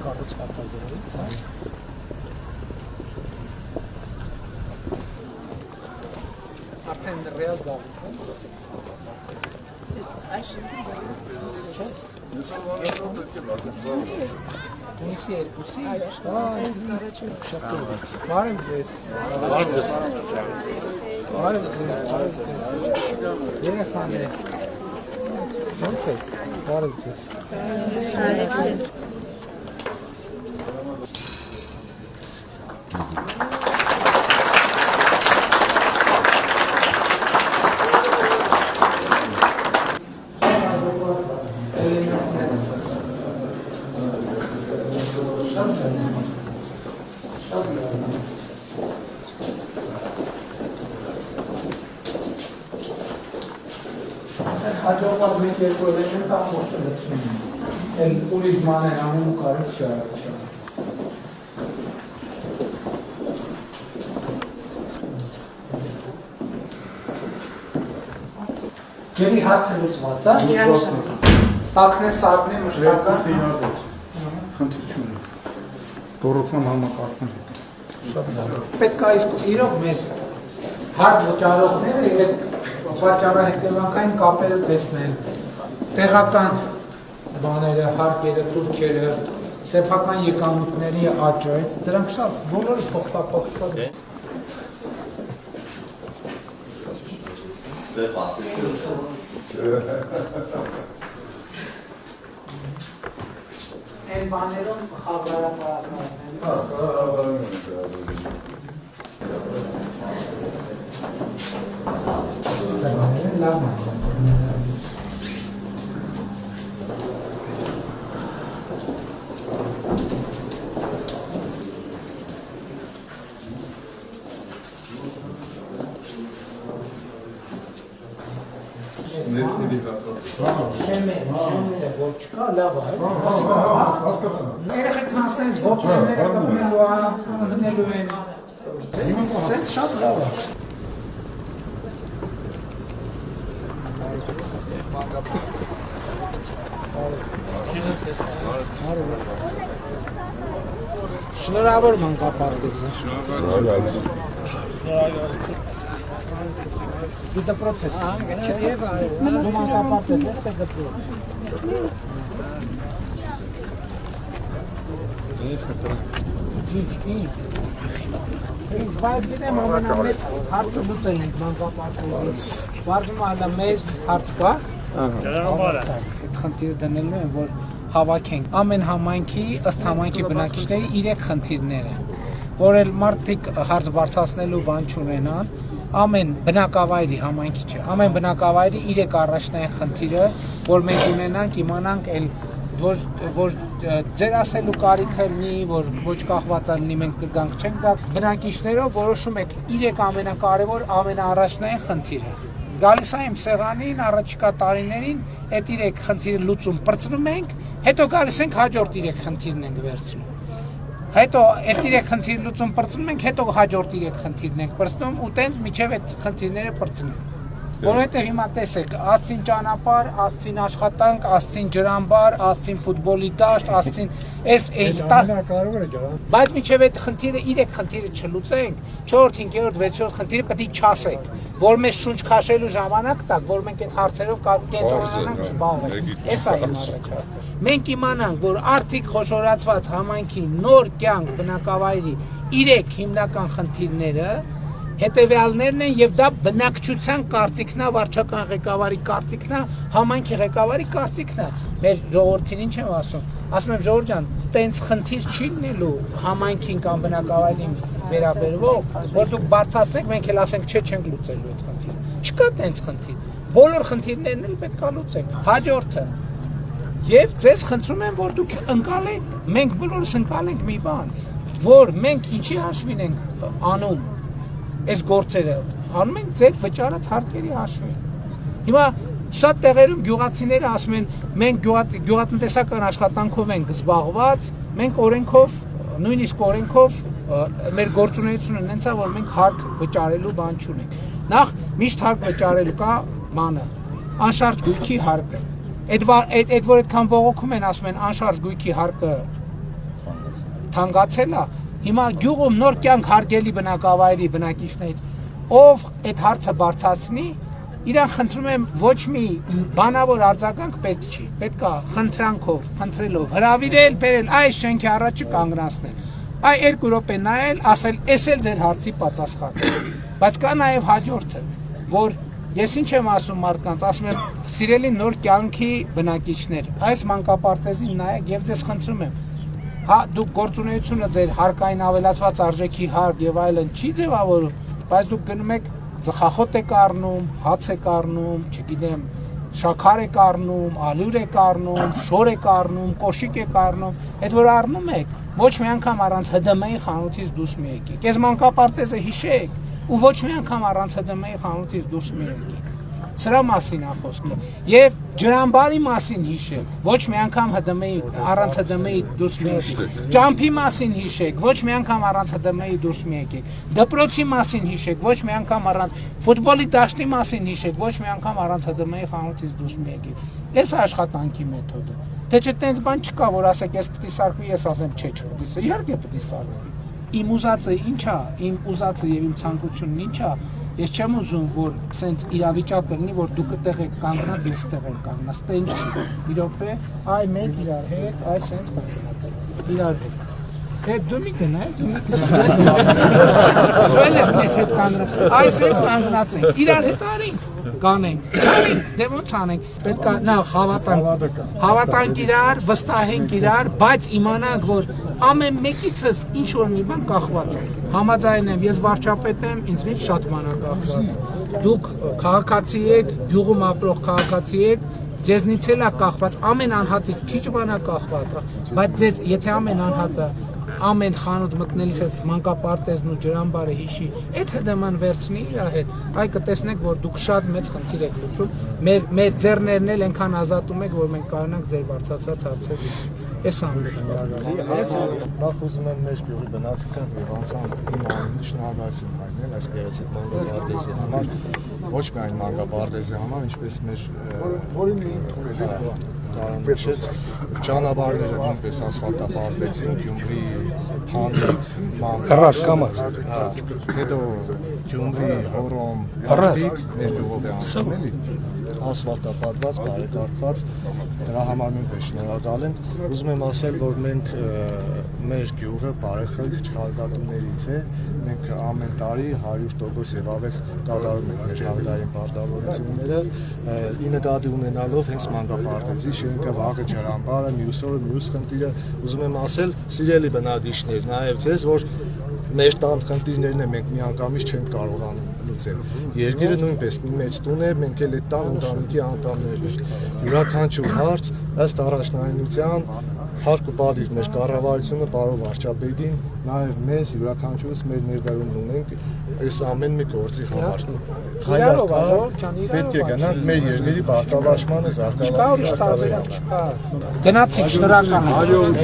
կառուցված է զորից, արդեն ռեալ գալիս է։ Ունիսի երկուսի, բարև ձեզ։ Բարև ձեզ։ Երեխաներ։ Ոնց եք, բարև ձեզ։ Հաջողված մեկ երկու էլեմենտ ամբողջը լցնում են, ուրիշ ման են անում ու կարիք չի առաջանում։ Ջերի հարցը լուծված է, տակն է, սարքն է, մշտական։ Խնդիր չունի, դորոտման համակարգում հետ։ Պետք է իսկ իրոք մեր հարկ վճարողները և վաճառահետևանքային կապերը տեսնել, տեղական բաները, հարկերը, տուրքերը, սեփական եկամուտների աճը, դրանք շատ բոլորը փոխկապակցված են։ Այն բաներում խաբարապարակներն լավ է։ Շեմերը որ չկա, լավ է, երեխեք կանցներից ոտներները կպնելու են, սենց շատ լավ է։ Շնորհավոր մանկապարտեզ։ Դու դպրոց ես։ Դու մանկապարտեզ ես, թե դպրոց։ Բայց գիտեմ ամենամեծ հարցը լուծել ենք մանկապարտեզից։ Վարժում այլ մեծ հարց կա։ Այդ խնդիրը դնելու են, որ հավաքենք ամեն համայնքի ըստ համայնքի բնակիչների 3 խնդիրները, որ էլ մարդիկ հարց բարձրացնելու բան չունենան, ամեն բնակավայրի համայնքի չէ, ամեն բնակավայրի 3 առաջնային խնդիրը, որ մենք ունենանք, իմանանք էլ որ ձեր ասելու կարիքը լինի, որ ոչ կախված լինի, մենք կգանք չենք գա, բնակիչներով որոշում եք 3 ամենակարևոր ամենաառաջնային խնդիրը։ Գալիս է իմ սեղանին առաջիկա տարիներին այդ 3 խնդիրը լուծում պրծնում ենք, հետո գալիս ենք հաջորդ 3 խնդիրն ենք վերցնում։ Հետո այդ 3 խնդիրը լուծում պրծնում ենք, հետո հաջորդ 3 խնդիրն ենք պրծնում ու տենց միջև այդ խնդիրները պրծնում։ Որովհետև հիմա տեսեք, ասցին ճանապարհ, ասցին աշխատանք, ասցին ջրամբար, ասցին ֆուտբոլի դաշտ, ասցին այս բայց միջև այդ խնդիրը 3 խնդիրը չլուծենք, 4-րդ, 5-րդ, 6-րդ խնդիրը պետք է չասենք, որ մեզ շունչ քաշելու ժամանակ տակ, որ մենք այդ հարցերով կենտրոնանանք զբաղվենք։ Էս է իմ առաջարկը։ Մենք իմանանք, որ արդիկ խոշորացված համայնքի նոր կյանք բնակավայրի 3 հիմնական խնդիրները հետևյալներն են եւ դա բնակչության կարծիքն է, վարչական ղեկավարի կարծիքն է, համայնքի ղեկավարի կարծիքն է։ Մեր ժողովրդին ինչ եմ ասում։ Ասում եմ ժողովուրդ ջան, տենց խնդիր չի լինելու համայնքին կամ բնակավայրին վերաբերվող, որ դուք բարձրացնեք, մենք էլ ասենք չէ, չենք լուծելու այդ խնդիրը։ Չկա տենց խնդիր։ Բոլոր խնդիրներն էլ պետք է լուծենք։ Հաջորդը եւ ձեզ խնդրում եմ, որ դուք ընկալեք, մենք բոլորս ընկալենք մի բան, որ մենք ինչի հաշվին ենք անում այս գործերը, անում ենք ձեր վճարած հարկերի հաշվին։ Հիմա շատ տեղերում գյուղացիները ասում են, մենք գյուղատնտեսական աշխատանքով ենք զբաղված, մենք օրենքով, նույնիսկ օրենքով մեր գործունեությունը հենց է, որ մենք հարկ վճարելու բան չունենք։ Նախ միշտ հարկ վճարելու կա բանը, անշարժ գույքի հարկը։ Այդ որ այդքան բողոքում են, ասում են անշարժ գույքի հարկը թանկացել է, հիմա գյուղում նոր կյանք հարգելի բնակավայրի բնակիչներից, ով այդ հարցը բարձրացնի, իրան խնդրում եմ ոչ մի բանավոր արձագանք պետք չի, պետք է խնդրանքով, խնդրելով հրավիրել, բերել այս շենքի առաջը կանգնացնել, այ 2 րոպե նայել, ասել, էս էլ ձեր հարցի պատասխանը, բայց կա նաև հաջորդը, որ ես ինչ եմ ասում մարդկանց, ասում եմ, սիրելի նոր կյանքի բնակիչներ, այս մանկապարտեզին նայեք եւ ձեզ խնդրում եմ, հա դուք գործունեությունը ձեր հարկային ավելացված արժեքի հարկ եւ այլն չի ձևավորում, բայց դուք գնում եք ծխախոտ եք առնում, հաց եք առնում, չգիտեմ, շաքար եք առնում, ալյուր եք առնում, շոր եք առնում, կոշիկ եք առնում, այդ որ առնում եք, ոչ մի անգամ առանց ՀԴՄ-ի խանութից դուրս մի եկեք։ Այս մանկապարտեզը հիշեք ու ոչ մի անգամ առանց ՀԴՄ-ի խանութից դուրս մի եկեք։ Սրա մասին է խոսքը։ Եվ ջրամբարի մասին հիշեք, ոչ մի անգամ ՀԴՄ-ի առանց ՀԴՄ-ի դուրս մի եկեք։ Ճամփի մասին հիշեք, ոչ մի անգամ առանց ՀԴՄ-ի դուրս մի եկեք։ Դպրոցի մասին հիշեք, ոչ մի անգամ առանց ֆուտբոլի դաշտի մասին հիշեք, ոչ մի անգամ առանց ՀԴՄ-ի խանութից դուրս մի եկեք։ Այս է աշխատանքի մեթոդը։ Թե չէ տենց բան չկա, որ ասեք, ես պիտի սարքվի, ես ասեմ, չէ, չպիտի սարքվի։ Իհարկե պիտի սարքվի։ Իմ ուզածը ինչ է, իմ ուզածը եւ իմ ցանկությունն ինչ է, ես չեմ ուզում, որ սենց իրավիճակ լինի, որ դուք այդտեղ եք կանգնած, ես այդտեղ եմ կանգնած, տենք չի։ Մի րոպե, այ մենք իրար հետ, այ սենց կանգնած ենք։ Իրար հետ։ Դու մի գնա, դու մի գնա։ Դու ես մեզ հետ կանգնած, այ սենց կանգնած ենք, իրար հետ արինք, կանենք, չանենք, դե ոնց անենք, պետք է նախ հավատանք իրար, վստահենք իրար, բայց իմանանք, որ ամեն մեկիցս ինչ որ մի բան կախված է։ Համաձայն եմ, ես վարչապետ եմ, ինձնից շատ բան է կախված։ Դուք քաղաքացի եք, գյուղում ապրող քաղաքացի եք, ձեզնից էլ է կախված, ամեն անհատից քիչ բան է կախված, բայց ձեզ, եթե ամեն անհատը ամեն խանութ մտնելիս ես մանկապարտեզն ու ջրամբարը հիշի, այդ ՀԴՄ-ն վերցնի իր հետ, այ կտեսնեք, որ դուք շատ մեծ խնդիր եք լուծում, մեր ձեռներն էլ այնքան ազատում եք, որ մենք կարողանանք ձեր բարձրացրած հարցեր լուծել։ Այս ամբողջ նախ ուզում եմ մեր գյուղի բնակչության եւ անձամբ իմ անունից շնորհակալություն հայտնել այս գեղեցիկ մանկապարտեզի համար, ոչ միայն մանկապարտեզի համար, ինչպես մեր կարանշեց ճանապարհները նույնպես ասֆալտապատվեցին, Գյումրի, Փանձիկ, Հռասկամած։ հետո Գյումրի, Հորոմ, Արվիկ, մեր գյուղով է անցնում էլի, ասֆալտապատված, բարեկարգված, դրա համար նույնպես շնորհակալ ենք։ Ուզում եմ ասել, որ մենք մեր գյուղը բարեխելք չհարգատուներից է, մենք ամեն տարի 100% եւ ավել կատարում ենք մեր հանրային պարտավորությունները, ի նկատի ունենալով հենց մանկապարտեզի շենքը, վաղը ջրամբարը, մյուս օրը մյուս խնդիրը, ուզում եմ ասել, սիրելի բնակիչներ, նաեւ ձեզ, որ մեր տան խնդիրներն է մենք միանգամից չենք կարողանում լուծել։ Երկիրը նույնպես մի մեծ տուն է, մենք էլ այդ տան ընտանիքի անդամներն ենք։ Յուրաքանչյուր հարց ըստ առաջնահերթության հարկ ու պատիվ մեր կառավարությունը, պարոն վարչապետին, նաև մեզ յուրաքանչյուրս մեր ներդրումն ունենք այս ամեն մի գործի համար։ Պետք է գնանք մեր երկրի բարգավաճմանը, զարգացմանը։ Գնացինք, շնորհակալ եմ։